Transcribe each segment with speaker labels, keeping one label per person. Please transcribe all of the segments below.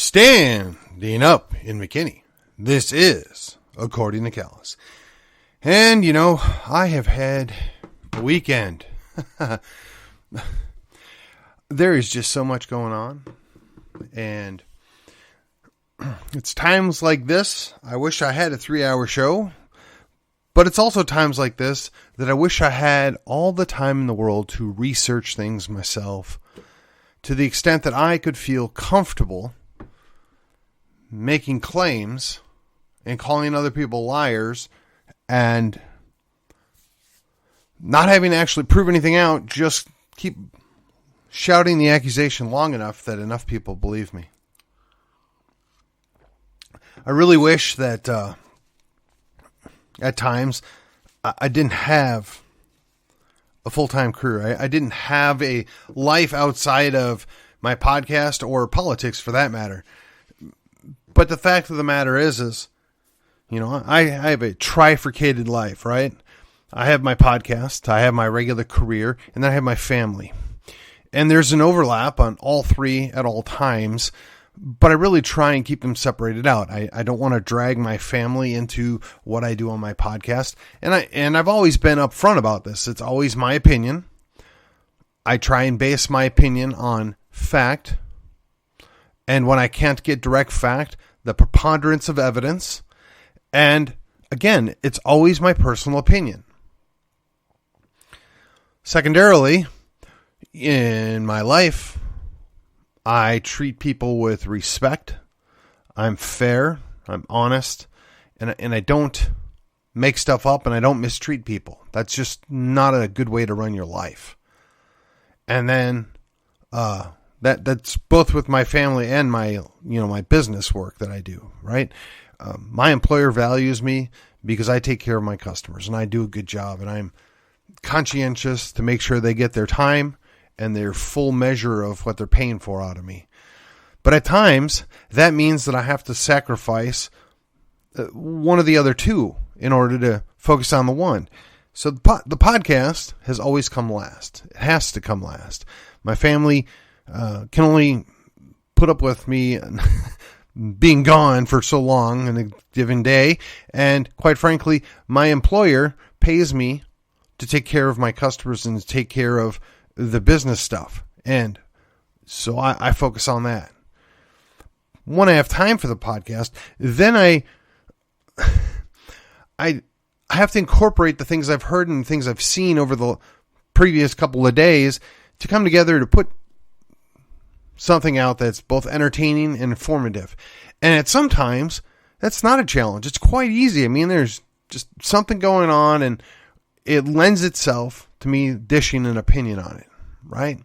Speaker 1: Standing up in McKinney. This is According to Callis. And, I have had a weekend. There is just so much going on. And it's times like this, I wish I had a 3-hour show. But it's also times like this that I wish I had all the time in the world to research things myself, to the extent that I could feel comfortable making claims and calling other people liars and not having to actually prove anything out, just keep shouting the accusation long enough that enough people believe me. I really wish that at times I didn't have a full-time career. I didn't have a life outside of my podcast or politics for that matter. But the fact of the matter is, I have a trifurcated life, right? I have my podcast, I have my regular career, and then I have my family. And there's an overlap on all three at all times, but I really try and keep them separated out. I don't want to drag my family into what I do on my podcast. And I've always been upfront about this. It's always my opinion. I try and base my opinion on fact. And when I can't get direct fact, the preponderance of evidence. And again, it's always my personal opinion. Secondarily, in my life, I treat people with respect. I'm fair. I'm honest. And I don't make stuff up and I don't mistreat people. That's just not a good way to run your life. And then, that's both with my family and my, my business work that I do, right? My employer values me because I take care of my customers and I do a good job and I'm conscientious to make sure they get their time and their full measure of what they're paying for out of me. But at times that means that I have to sacrifice one of the other two in order to focus on the one. So the podcast has always come last. It has to come last. My family can only put up with me being gone for so long in a given day. And quite frankly, my employer pays me to take care of my customers and to take care of the business stuff. And so I focus on that. When I have time for the podcast, then I have to incorporate the things I've heard and things I've seen over the previous couple of days to come together to put something out that's both entertaining and informative. And sometimes that's not a challenge. It's quite easy. I mean, there's just something going on and it lends itself to me dishing an opinion on it, right?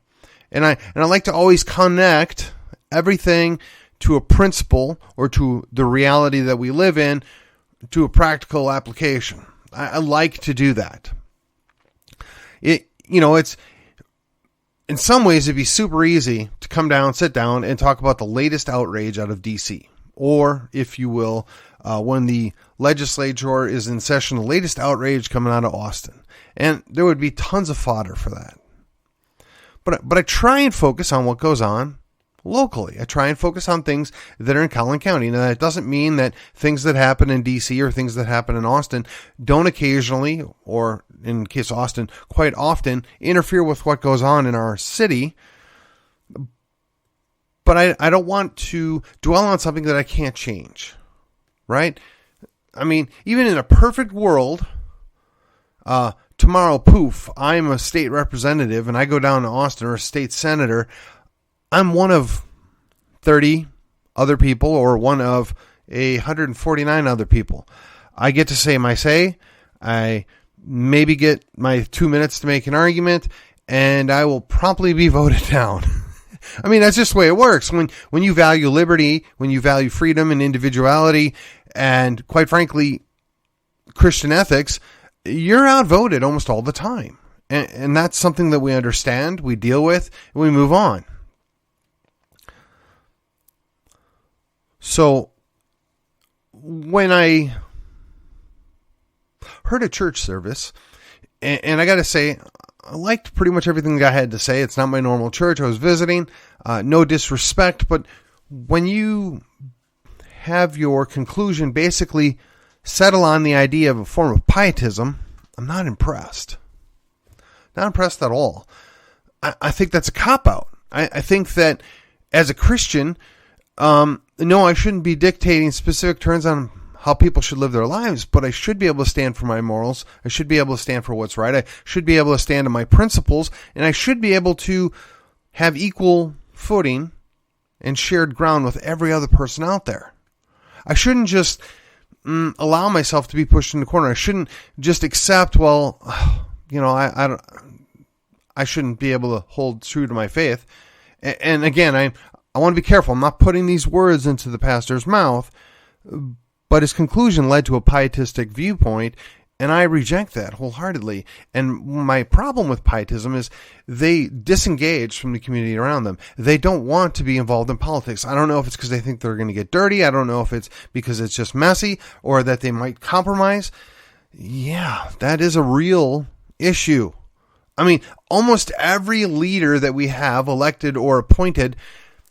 Speaker 1: And I like to always connect everything to a principle or to the reality that we live in, to a practical application. I like to do that. It's in some ways, it'd be super easy to come down, sit down, and talk about the latest outrage out of D.C. Or, if you will, when the legislature is in session, the latest outrage coming out of Austin. And there would be tons of fodder for that. But I try and focus on what goes on locally. I try and focus on things that are in Collin County. Now, that doesn't mean that things that happen in D.C. or things that happen in Austin don't occasionally, or in case of Austin, quite often, interfere with what goes on in our city. But I don't want to dwell on something that I can't change, right? I mean, even in a perfect world, tomorrow, poof, I'm a state representative and I go down to Austin, or a state senator. I'm one of 30 other people, or one of 149 other people. I get to say my say. I maybe get my 2 minutes to make an argument, and I will promptly be voted down. I mean, that's just the way it works. When you value liberty, when you value freedom and individuality, and quite frankly, Christian ethics, you're outvoted almost all the time. And that's something that we understand, we deal with, and we move on. So when I heard a church service, and I got to say, I liked pretty much everything the guy had to say. It's not my normal church I was visiting. No disrespect, but when you have your conclusion basically settle on the idea of a form of pietism, I'm not impressed. Not impressed at all. I think that's a cop-out. I think that as a Christian, no, I shouldn't be dictating specific terms on how people should live their lives, but I should be able to stand for my morals. I should be able to stand for what's right. I should be able to stand on my principles, and I should be able to have equal footing and shared ground with every other person out there. I shouldn't just allow myself to be pushed in the corner. I shouldn't just accept, well, I shouldn't be able to hold true to my faith. And again, I want to be careful. I'm not putting these words into the pastor's mouth, but his conclusion led to a pietistic viewpoint, and I reject that wholeheartedly. And my problem with pietism is they disengage from the community around them. They don't want to be involved in politics. I don't know if it's because they think they're going to get dirty. I don't know if it's because it's just messy or that they might compromise. Yeah, that is a real issue. I mean, almost every leader that we have elected or appointed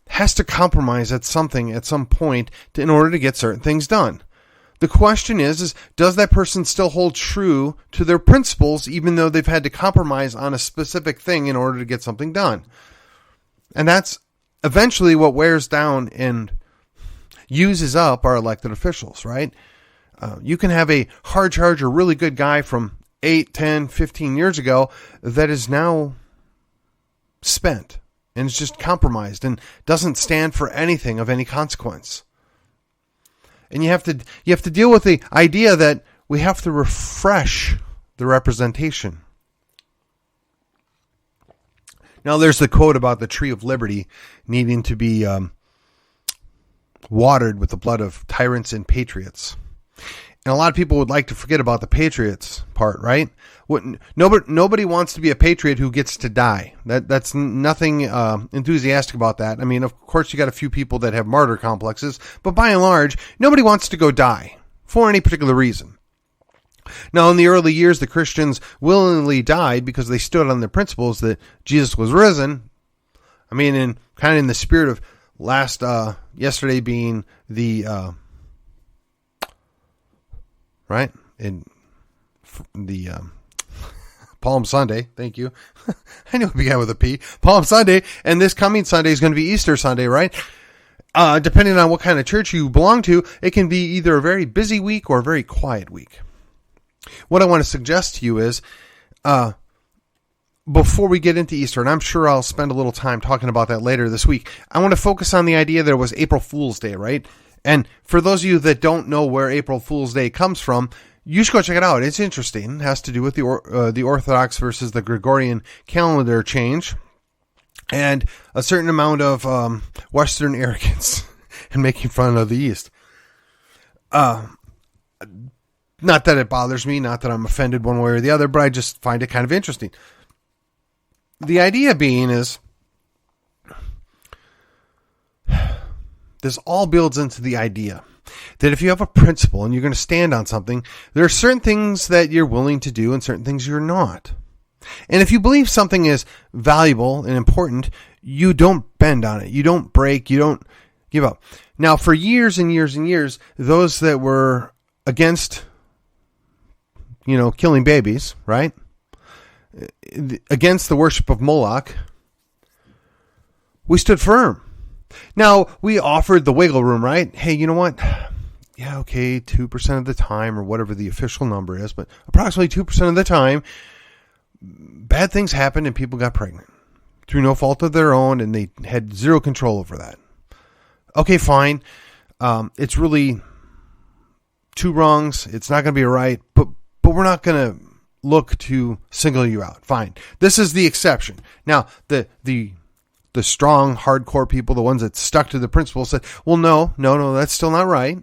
Speaker 1: has to compromise at something at some point in order to get certain things done. The question is does that person still hold true to their principles even though they've had to compromise on a specific thing in order to get something done? And that's eventually what wears down and uses up our elected officials, right? You can have a hard charger, really good guy from 8, 10, 15 years ago that is now spent and is just compromised and doesn't stand for anything of any consequence. And you have to deal with the idea that we have to refresh the representation. Now there's the quote about the tree of liberty needing to be watered with the blood of tyrants and patriots. And a lot of people would like to forget about the patriots part, right? Nobody wants to be a patriot who gets to die. That's nothing enthusiastic about that. I mean, of course, you got a few people that have martyr complexes, but by and large, nobody wants to go die for any particular reason. Now, in the early years, the Christians willingly died because they stood on their principles that Jesus was risen. I mean, in the spirit of yesterday being the right in the Palm Sunday. Thank you. I knew it began with a P. Palm Sunday, and this coming Sunday is going to be Easter Sunday, right? Depending on what kind of church you belong to, it can be either a very busy week or a very quiet week. What I want to suggest to you is, before we get into Easter, and I'm sure I'll spend a little time talking about that later this week, I want to focus on the idea that it was April Fool's Day, right? And for those of you that don't know where April Fool's Day comes from, you should go check it out. It's interesting. It has to do with the Orthodox versus the Gregorian calendar change and a certain amount of Western arrogance and making fun of the East. Not that it bothers me, not that I'm offended one way or the other, but I just find it kind of interesting. The idea being is, this all builds into the idea that if you have a principle and you're going to stand on something, there are certain things that you're willing to do and certain things you're not. And if you believe something is valuable and important, you don't bend on it. You don't break. You don't give up. Now, for years and years and years, those that were against, killing babies, right? Against the worship of Moloch, we stood firm. Now, we offered the wiggle room, right? Hey, you know what? Yeah, okay, 2% of the time, or whatever the official number is, but approximately 2% of the time, bad things happened and people got pregnant through no fault of their own, and they had zero control over that. Okay, fine. It's really two wrongs. It's not going to be right, but we're not going to look to single you out. Fine. This is the exception. Now, the strong, hardcore people, the ones that stuck to the principle, said, well, no, that's still not right.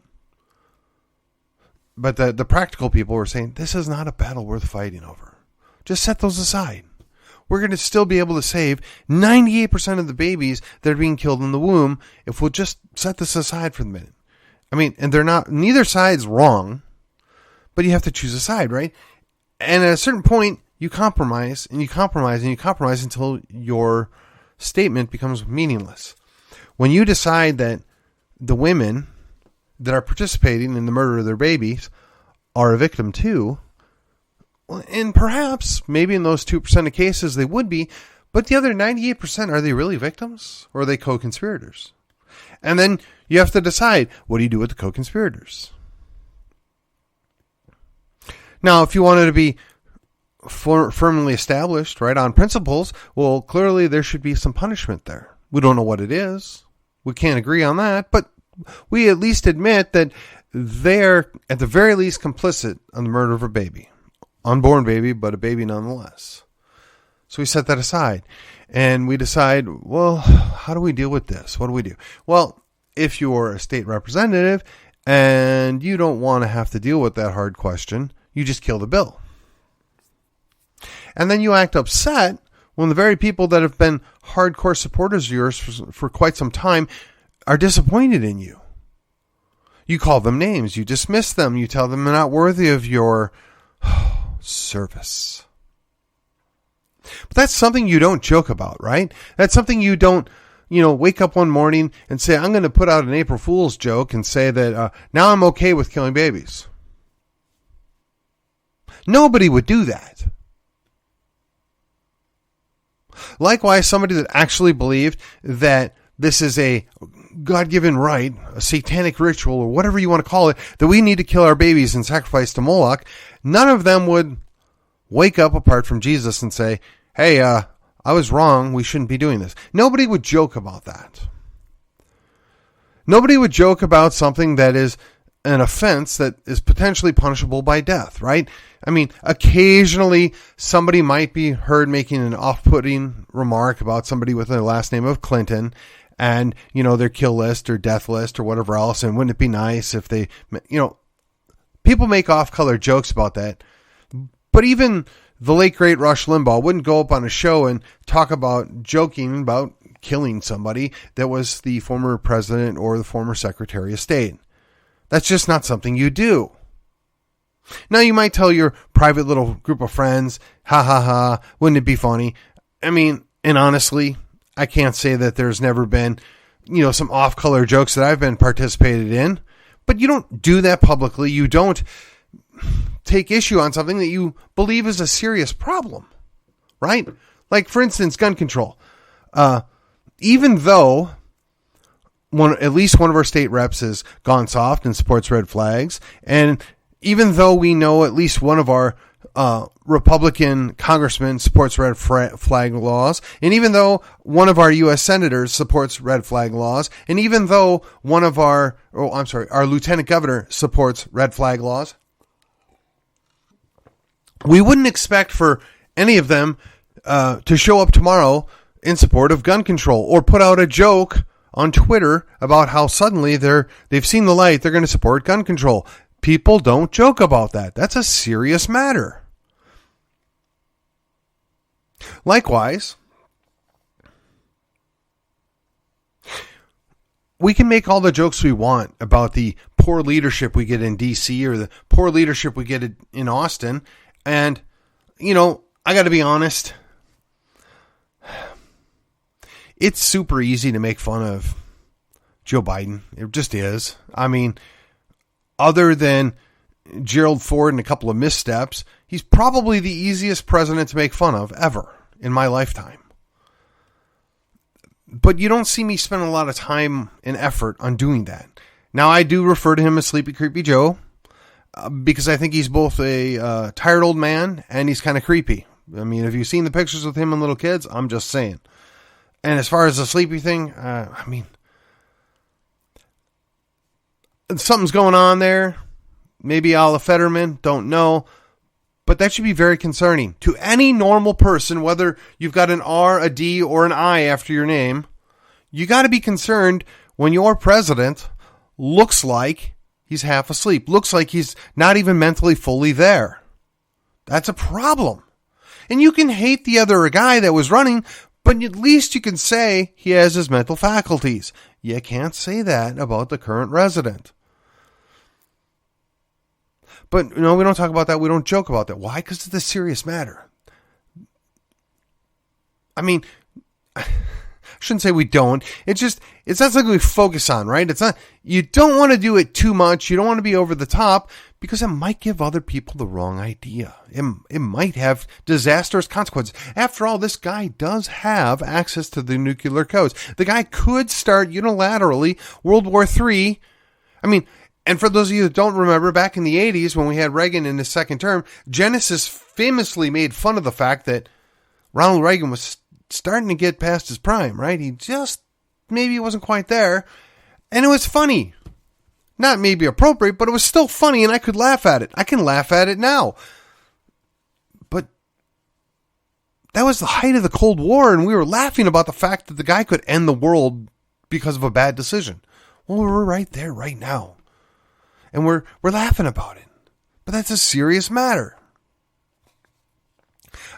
Speaker 1: But the practical people were saying, this is not a battle worth fighting over. Just set those aside. We're going to still be able to save 98% of the babies that are being killed in the womb if we'll just set this aside for the minute. I mean, and neither side's wrong, but you have to choose a side, right? And at a certain point, you compromise, and you compromise, and you compromise until your statement becomes meaningless. when you decide that the women that are participating in the murder of their babies are a victim too, and perhaps maybe in those 2% of cases they would be, but the other 98%, are they really victims or are they co-conspirators? And then you have to decide, what do you do with the co-conspirators? Now, if you wanted to be firmly established, right, on principles, well, clearly there should be some punishment there. We don't know what it is. We can't agree on that, but we at least admit that they're at the very least complicit on the murder of a baby. Unborn baby, but a baby nonetheless. So we set that aside and we decide, well, how do we deal with this? What do we do? Well, if you're a state representative and you don't want to have to deal with that hard question, you just kill the bill. And then you act upset when the very people that have been hardcore supporters of yours for quite some time are disappointed in you. You call them names. You dismiss them. You tell them they're not worthy of your service. But that's something you don't joke about, right? That's something you don't, wake up one morning and say, I'm going to put out an April Fool's joke and say that now I'm okay with killing babies. Nobody would do that. Likewise, somebody that actually believed that this is a God-given right, a satanic ritual, or whatever you want to call it, that we need to kill our babies and sacrifice to Moloch, none of them would wake up apart from Jesus and say, hey, I was wrong, we shouldn't be doing this. Nobody would joke about that. Nobody would joke about something that is an offense that is potentially punishable by death, right? I mean, occasionally somebody might be heard making an off-putting remark about somebody with the last name of Clinton and, their kill list or death list or whatever else. And wouldn't it be nice if they, people make off-color jokes about that. But even the late, great Rush Limbaugh wouldn't go up on a show and talk about joking about killing somebody that was the former president or the former Secretary of State. That's just not something you do. Now, you might tell your private little group of friends, ha ha ha, wouldn't it be funny? I mean, and honestly, I can't say that there's never been, some off-color jokes that I've been participated in, but you don't do that publicly. You don't take issue on something that you believe is a serious problem, right? Like, for instance, gun control. Even though at least one of our state reps has gone soft and supports red flags, and even though we know at least one of our Republican congressmen supports red flag laws, and even though one of our U.S. senators supports red flag laws, and even though one of our lieutenant governor supports red flag laws, we wouldn't expect for any of them to show up tomorrow in support of gun control or put out a joke on Twitter about how suddenly they've seen the light, they're going to support gun control. People don't joke about that. That's a serious matter. Likewise, we can make all the jokes we want about the poor leadership we get in D.C. or the poor leadership we get in Austin. And, I got to be honest. It's super easy to make fun of Joe Biden. It just is. I mean, other than Gerald Ford and a couple of missteps, he's probably the easiest president to make fun of ever in my lifetime. But you don't see me spend a lot of time and effort on doing that. Now, I do refer to him as Sleepy Creepy Joe because I think he's both a tired old man and he's kind of creepy. I mean, have you seen the pictures with him and little kids? I'm just saying. And as far as the sleepy thing, something's going on there. Maybe a la Fetterman, don't know. But that should be very concerning to any normal person, whether you've got an R, a D, or an I after your name. You got to be concerned when your president looks like he's half asleep, looks like he's not even mentally fully there. That's a problem. And you can hate the other guy that was running, but at least you can say he has his mental faculties. You can't say that about the current resident. But, we don't talk about that. We don't joke about that. Why? Because it's a serious matter. I mean, shouldn't say we don't. It's not something we focus on, right? It's not, you don't want to do it too much. You don't want to be over the top because it might give other people the wrong idea. It might have disastrous consequences. After all, this guy does have access to the nuclear codes. The guy could start unilaterally World War III. I mean, and for those of you that don't remember, back in the 80s when we had Reagan in his second term, Genesis famously made fun of the fact that Ronald Reagan was starting to get past his prime, right? Maybe wasn't quite there. And it was funny. Not maybe appropriate, but it was still funny and I could laugh at it. I can laugh at it now. But that was the height of the Cold War and we were laughing about the fact that the guy could end the world because of a bad decision. Well, we're right there right now. And we're laughing about it. But that's a serious matter.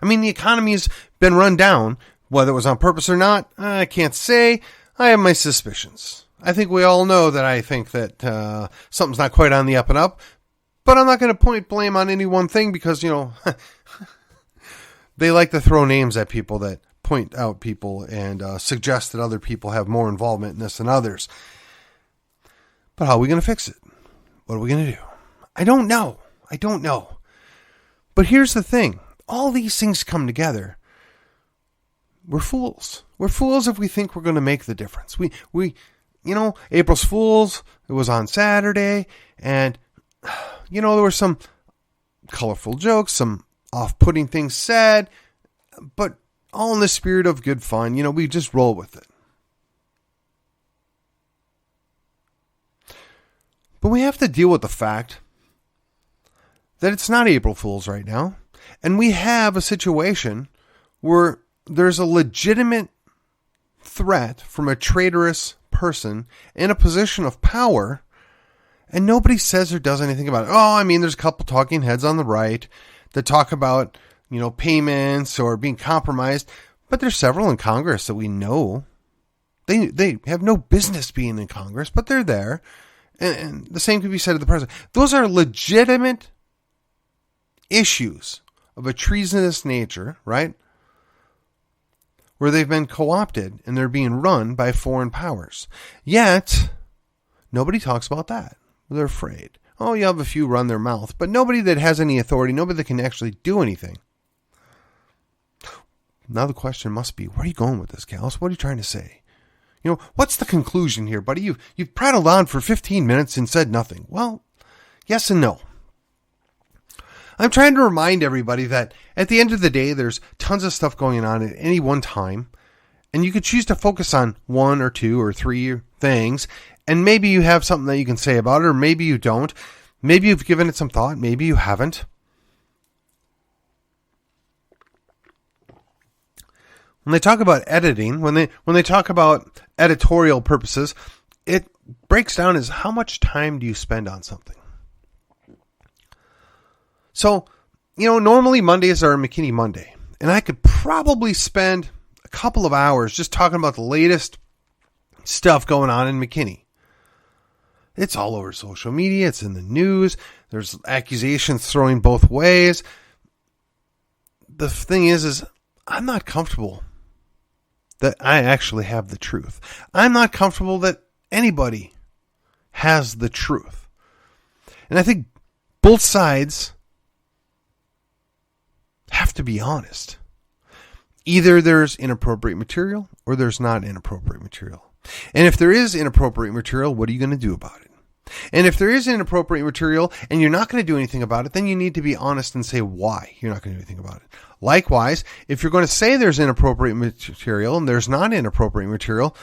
Speaker 1: I mean, the economy's been run down. Whether it was on purpose or not, I can't say. I have my suspicions. I think we all know that I think that something's not quite on the up and up. But I'm not going to point blame on any one thing because, they like to throw names at people that point out people and suggest that other people have more involvement in this than others. But how are we going to fix it? What are we going to do? I don't know. But here's the thing. All these things come together. We're fools. We're fools if we think we're going to make the difference. April's Fools, it was on Saturday, and, there were some colorful jokes, some off-putting things said, but all in the spirit of good fun. We just roll with it. But we have to deal with the fact that it's not April Fool's right now. And we have a situation where there's a legitimate threat from a traitorous person in a position of power. And nobody says or does anything about it. There's a couple talking heads on the right that talk about, payments or being compromised. But there's several in Congress that we know. They have no business being in Congress, but they're there. And the same could be said of the president. Those are legitimate issues of a treasonous nature, right? Where they've been co-opted and they're being run by foreign powers. Yet, nobody talks about that. They're afraid. You have a few run their mouth, but nobody that has any authority, nobody that can actually do anything. Now the question must be, where are you going with this, Callis? What are you trying to say? What's the conclusion here, buddy? You've prattled on for 15 minutes and said nothing. Well, yes and no. I'm trying to remind everybody that at the end of the day, there's tons of stuff going on at any one time, and you could choose to focus on one or two or three things, and maybe you have something that you can say about it, or maybe you don't. Maybe you've given it some thought, maybe you haven't. When they talk about editing, when they talk about editorial purposes, it breaks down as how much time do you spend on something. So, normally Mondays are McKinney Monday, and I could probably spend a couple of hours just talking about the latest stuff going on in McKinney. It's all over social media. It's in the news. There's accusations throwing both ways. The thing is I'm not comfortable that I actually have the truth. I'm not comfortable that anybody has the truth. And I think both sides have to be honest. Either there's inappropriate material or there's not inappropriate material. And if there is inappropriate material, what are you going to do about it? And if there is inappropriate material and you're not going to do anything about it, then you need to be honest and say why you're not going to do anything about it. Likewise, if you're going to say there's inappropriate material and there's not inappropriate material,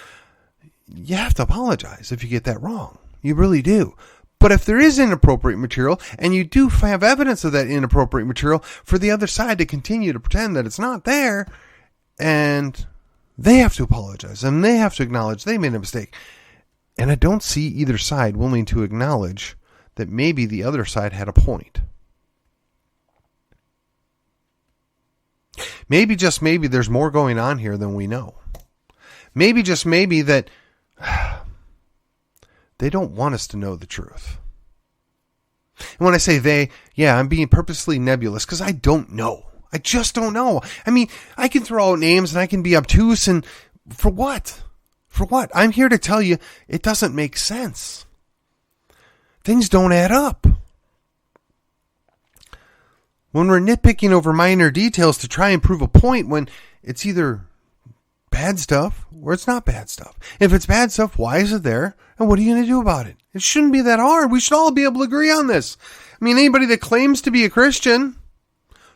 Speaker 1: you have to apologize if you get that wrong. You really do. But if there is inappropriate material and you do have evidence of that inappropriate material, for the other side to continue to pretend that it's not there, and they have to apologize and they have to acknowledge they made a mistake. And I don't see either side willing to acknowledge that maybe the other side had a point. Maybe, just maybe, there's more going on here than we know. Maybe, just maybe, that they don't want us to know the truth. And when I say they, I'm being purposely nebulous because I don't know. I just don't know. I mean, I can throw out names and I can be obtuse, and For what? For what? I'm here to tell you it doesn't make sense. Things don't add up. When we're nitpicking over minor details to try and prove a point when it's either bad stuff or it's not bad stuff. If it's bad stuff, why is it there? And what are you going to do about it? It shouldn't be that hard. We should all be able to agree on this. I mean, anybody that claims to be a Christian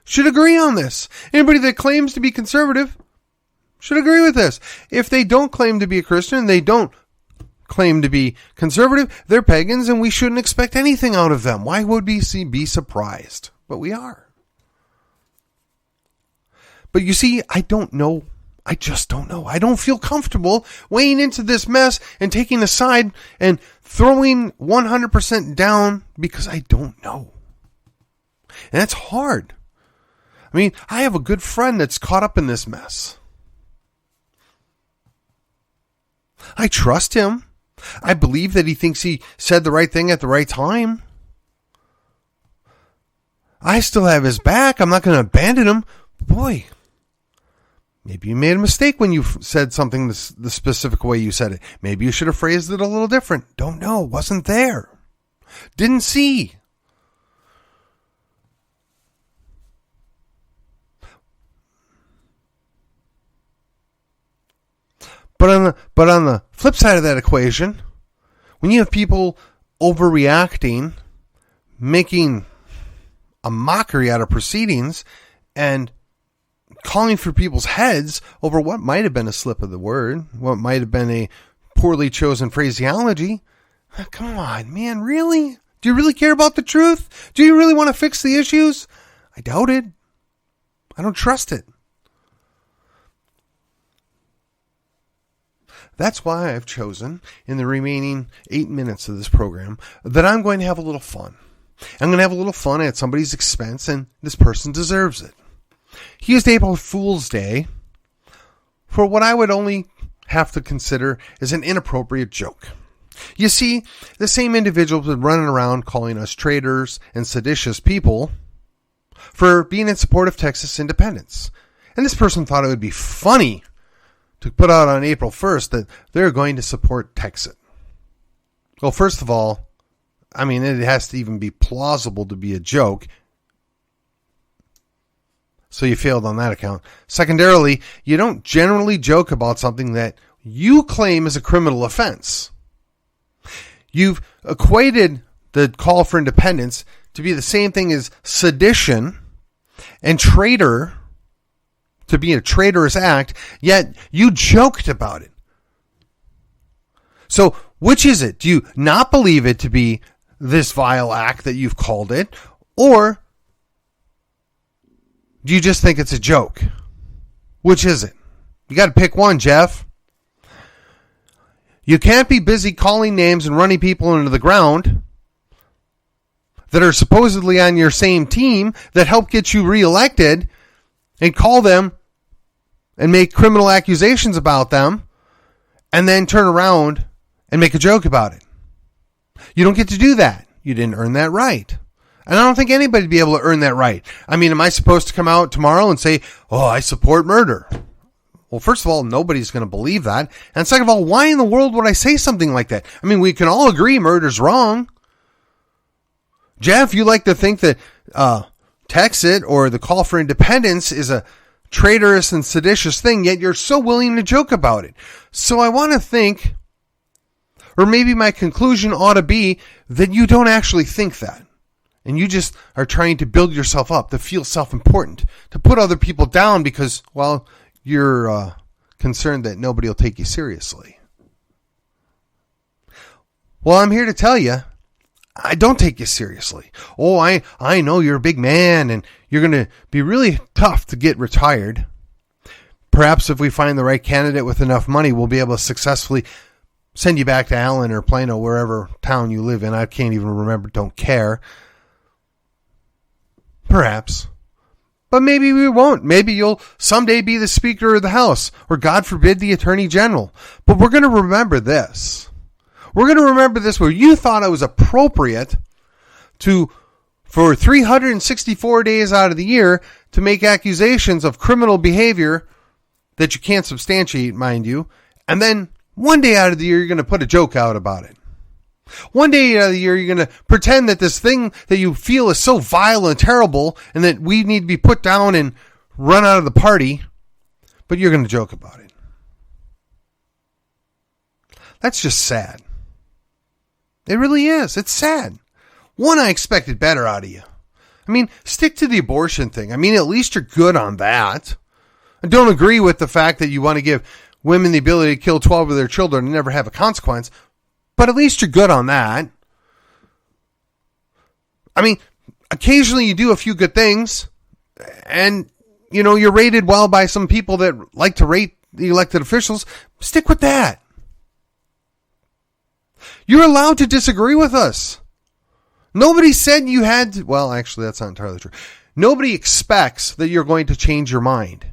Speaker 1: should agree on this. Anybody that claims to be conservative should agree with this. If they don't claim to be a Christian, they don't claim to be conservative, they're pagans, and we shouldn't expect anything out of them. Why would we be surprised? But we are. But you see, I don't know. I just don't know. I don't feel comfortable weighing into this mess and taking a side and throwing 100% down because I don't know. And that's hard. I mean, I have a good friend that's caught up in this mess. I trust him. I believe that he thinks he said the right thing at the right time. I still have his back. I'm not going to abandon him. Boy, maybe you made a mistake when you said something the specific way you said it. Maybe you should have phrased it a little different. Don't know. Wasn't there. Didn't see. But on the flip side of that equation, when you have people overreacting, making a mockery out of proceedings, and calling for people's heads over what might have been a slip of the word, what might have been a poorly chosen phraseology, come on, man, really? Do you really care about the truth? Do you really want to fix the issues? I doubt it. I don't trust it. That's why I've chosen, in the remaining 8 minutes of this program, that I'm going to have a little fun. I'm going to have a little fun at somebody's expense, and this person deserves it. He used April Fool's Day for what I would only have to consider as an inappropriate joke. You see, the same individuals have been running around calling us traitors and seditious people for being in support of Texas independence. And this person thought it would be funny to put out on April 1st that they're going to support Texas. Well, first of all, I mean, it has to even be plausible to be a joke. So you failed on that account. Secondarily, you don't generally joke about something that you claim is a criminal offense. You've equated the call for independence to be the same thing as sedition and traitor, to be a traitorous act, yet you joked about it. So which is it? Do you not believe it to be this vile act that you've called it, or do you just think it's a joke? Which is it? You got to pick one, Jeff. You can't be busy calling names and running people into the ground that are supposedly on your same team that helped get you reelected and call them and make criminal accusations about them and then turn around and make a joke about it. You don't get to do that. You didn't earn that right. And I don't think anybody'd be able to earn that right. I mean, am I supposed to come out tomorrow and say, oh, I support murder? Well, first of all, nobody's going to believe that. And second of all, why in the world would I say something like that? I mean, we can all agree murder's wrong. Jeff, you like to think that Texas or the call for independence is a traitorous and seditious thing, yet you're so willing to joke about it. So I want to think, or maybe my conclusion ought to be that you don't actually think that. And you just are trying to build yourself up, to feel self-important, to put other people down because, well, you're concerned that nobody will take you seriously. Well, I'm here to tell you, I don't take you seriously. Oh, I know you're a big man and you're going to be really tough to get retired. Perhaps if we find the right candidate with enough money, we'll be able to successfully send you back to Allen or Plano, wherever town you live in. I can't even remember, don't care. Perhaps. But maybe we won't. Maybe you'll someday be the Speaker of the House, or God forbid, the Attorney General. But we're going to remember this. We're going to remember this where you thought it was appropriate for 364 days out of the year to make accusations of criminal behavior that you can't substantiate, mind you, and then one day out of the year, you're going to put a joke out about it. One day out of the year, you're going to pretend that this thing that you feel is so vile and terrible and that we need to be put down and run out of the party, but you're going to joke about it. That's just sad. It really is. It's sad. One, I expected better out of you. I mean, stick to the abortion thing. I mean, at least you're good on that. I don't agree with the fact that you want to give women the ability to kill 12 of their children and never have a consequence, but at least you're good on that. I mean, occasionally you do a few good things, and, you know, you're rated well by some people that like to rate the elected officials. Stick with that. You're allowed to disagree with us. Nobody said you had to, well, actually, that's not entirely true. Nobody expects that you're going to change your mind.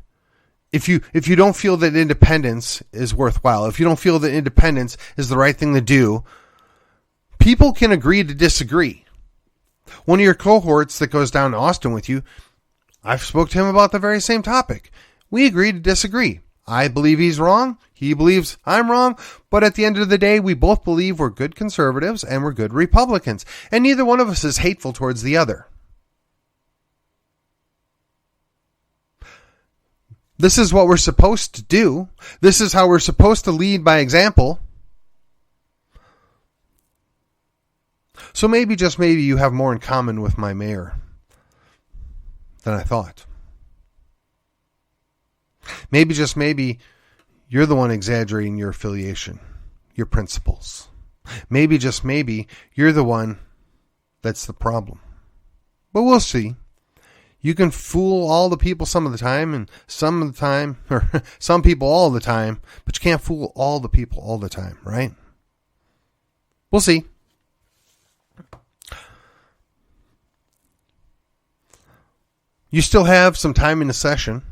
Speaker 1: If you don't feel that independence is worthwhile, if you don't feel that independence is the right thing to do, people can agree to disagree. One of your cohorts that goes down to Austin with you, I've spoke to him about the very same topic. We agree to disagree. I believe he's wrong. He believes I'm wrong. But at the end of the day, we both believe we're good conservatives and we're good Republicans. And neither one of us is hateful towards the other. This is what we're supposed to do. This is how we're supposed to lead by example. So maybe, just maybe, you have more in common with my mayor than I thought. Maybe, just maybe, you're the one exaggerating your affiliation, your principles. Maybe, just maybe, you're the one that's the problem. But we'll see. You can fool all the people some of the time, and some of the time, or some people all the time, but you can't fool all the people all the time, right? We'll see. You still have some time in the session.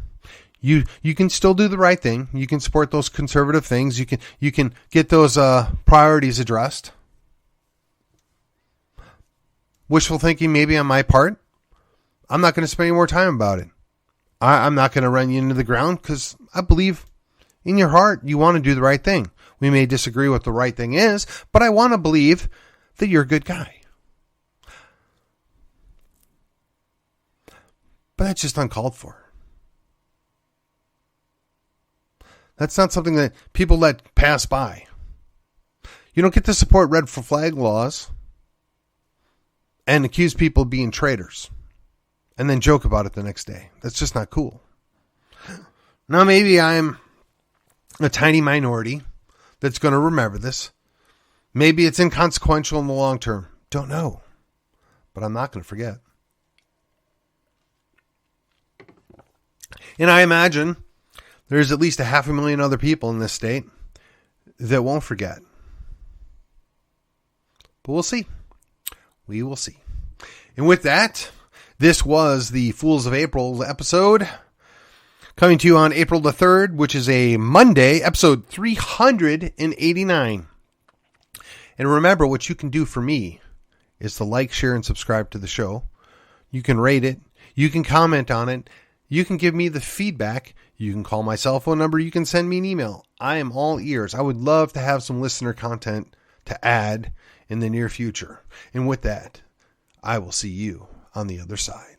Speaker 1: You can still do the right thing. You can support those conservative things. You can get those priorities addressed. Wishful thinking maybe on my part. I'm not going to spend any more time about it. I'm not going to run you into the ground because I believe in your heart you want to do the right thing. We may disagree what the right thing is, but I want to believe that you're a good guy. But that's just uncalled for. That's not something that people let pass by. You don't get to support red flag laws and accuse people of being traitors and then joke about it the next day. That's just not cool. Now, maybe I'm a tiny minority that's going to remember this. Maybe it's inconsequential in the long term. Don't know. But I'm not going to forget. And I imagine there's at least 500,000 other people in this state that won't forget. But we'll see. We will see. And with that, this was the Fools of April episode, coming to you on April the 3rd, which is a Monday, episode 389. And remember, what you can do for me is to like, share, and subscribe to the show. You can rate it. You can comment on it. You can give me the feedback. You can call my cell phone number. You can send me an email. I am all ears. I would love to have some listener content to add in the near future. And with that, I will see you on the other side.